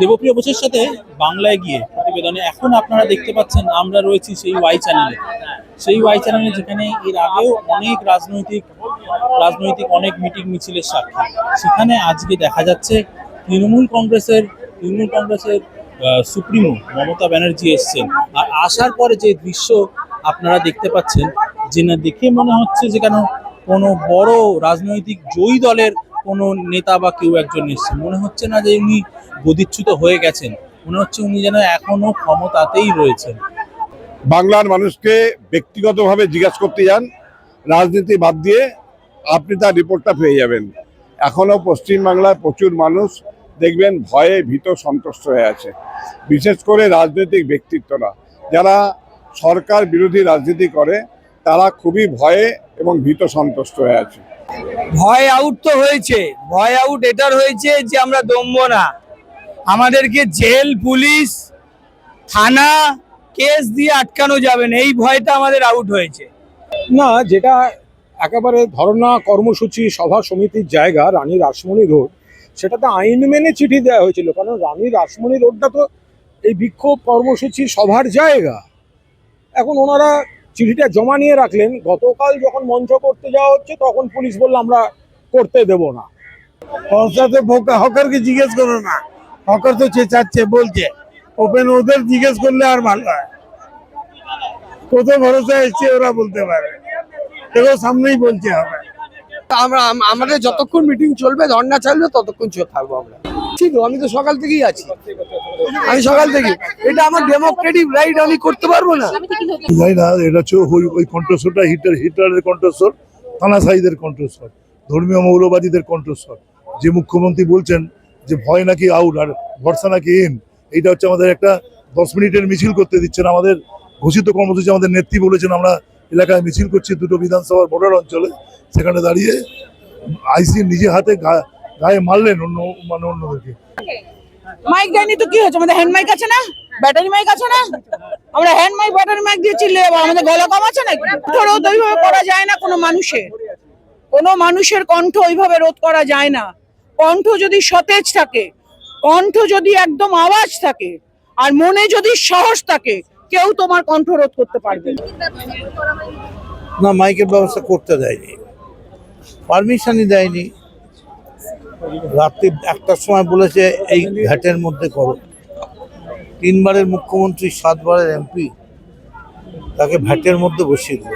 দেবপ্রিয় বোসের সাথে বাংলায় গিয়ে প্রতিবেদনে এখন আপনারা দেখতে পাচ্ছেন আমরা রয়েছি সেই ওয়াই চ্যানেলে। সেই ওয়াই চ্যানেলে যেখানে এর আগেও অনেক রাজনৈতিক অনেক মিটিং মিছিলের সাক্ষী। সেখানে আজকে দেখা যাচ্ছে তৃণমূল কংগ্রেসের সুপ্রিমো মমতা ব্যানার্জি এসছেন। আর আসার পরে যে দৃশ্য আপনারা দেখতে পাচ্ছেন, যে না দেখে মনে হচ্ছে যে কেন কোনো বড় রাজনৈতিক জয়ী দলের কোনো নেতা বা কেউ একজন এসছে। মনে হচ্ছে না যে উনি গদিচ্যুত হয়ে গেছেন, মনে হচ্ছে উনি যেন এখনো ক্ষমতাতেই রয়েছেন। বাংলার মানুষকে ব্যক্তিগতভাবে জিজ্ঞাসা করতে যান, রাজনীতি বাদ দিয়ে, আপনি তার রিপোর্টটা পেয়ে যাবেন। এখনো পশ্চিমবাংলায় প্রচুর মানুষ দেখবেন ভয়ে ভীত সন্ত্রস্ত হয়ে আছে, বিশেষ করে রাজনৈতিক ব্যক্তিত্বরা যারা সরকার বিরোধী রাজনীতি করে তারা খুবই ভয়ে এবং ভীত সন্ত্রস্ত হয়ে আছে। ভয় আউট তো হয়েছে, ভয় আউট এটার হয়েছে যে আমরা দমবো না, আমাদেরকে জেল পুলিশ থানা কেস দিয়ে আটকানো যাবে না, এই ভয়টা আমাদের আউট হয়েছে। না, যেটা একেবারে ধর্ণা কর্মসূচি সভা সমিতির জায়গা রানী রাসমণি রোড, সেটাতে আইন মেনে চিঠি দেওয়া হয়েছিল, কারণ রানী রাসমণি রোডটা তো এই বিক্ষোভ কর্মসূচি সভার জায়গা। এখন ওনারা চিঠিটা জমা নিয়ে রাখলেন, গতকাল যখন মঞ্চ করতে যাওয়া হচ্ছে তখন পুলিশ বলল আমরা করতে দেব না। পৌঁছাতে হকারকে জিজ্ঞেস করো না, হকার তো চেঁচাচ্ছে বলছে, ওপেন ওদের জিজ্ঞেস করলে আর ভালো হয়। কত ভরসা এসছে ওরা বলতে পারে, এগুলো সামনেই বলছে হবে। আমাদের যতক্ষণ মিটিং চলবে, ধর্ণা চলবে, ততক্ষণ থাকবো আমরা। ঠিক, আমি তো সকাল থেকেই আছি, আমি সকাল থেকে, এটা আমার ডেমোক্রেটিক রাইট, আমি করতে পারবো না? জানি না, এটা হচ্ছে ওই কণ্ঠস্বরটা হিটলারের কণ্ঠস্বর, থানাসাইদের কণ্ঠস্বর, ধর্মীয় মৌলবাদীদের কণ্ঠস্বর। যে মুখ্যমন্ত্রী বলছেন যে ভয় নাকি আউট আর ভরসা নাকি ইন, এইটা হচ্ছে আমাদের একটা 10 মিনিটের মিছিল করতে দিচ্ছেন। আমাদের ঘোষিত কর্মসূচি আমাদের নেত্রী বলেছেন আমরা এলাকায় মিছিল করছি দুটো বিধানসভার বর্ডার অঞ্চলে, সেখানে দাঁড়িয়ে আইসি নিজে হাতে গায়ে মারলেন অন্যদেরকে। মাইক দেয়নি তো কি হচ্ছে, আমাদের হ্যান্ড মাইক আছে না, ব্যাটারি মাইক আছে না, আমরা হ্যান্ড মাইক ব্যাটারি মাইক দিয়ে চিল্লে যাবো, আমাদের গলা কম আছে নাকি? রোধ ওইভাবে করা যায় না, কোনো মানুষের কণ্ঠ ওইভাবে রোধ করা যায় না। কণ্ঠ যদি সতেজ থাকে, কণ্ঠ যদি একদম আওয়াজ থাকে, আর মনে যদি সাহস থাকে, কেউ তোমার কণ্ঠ রোধ করতে পারবে না। মাইকের ব্যবস্থা করতে দেয়নি, পারমিশনই দেয়নি। রাত্রি 1টার সময় বলেছে এই ঘাটের মধ্যে করো। 3বারের মুখ্যমন্ত্রী, 7বারের এমপি, তাকে ভ্যাটের মধ্যে বসিয়ে দিল।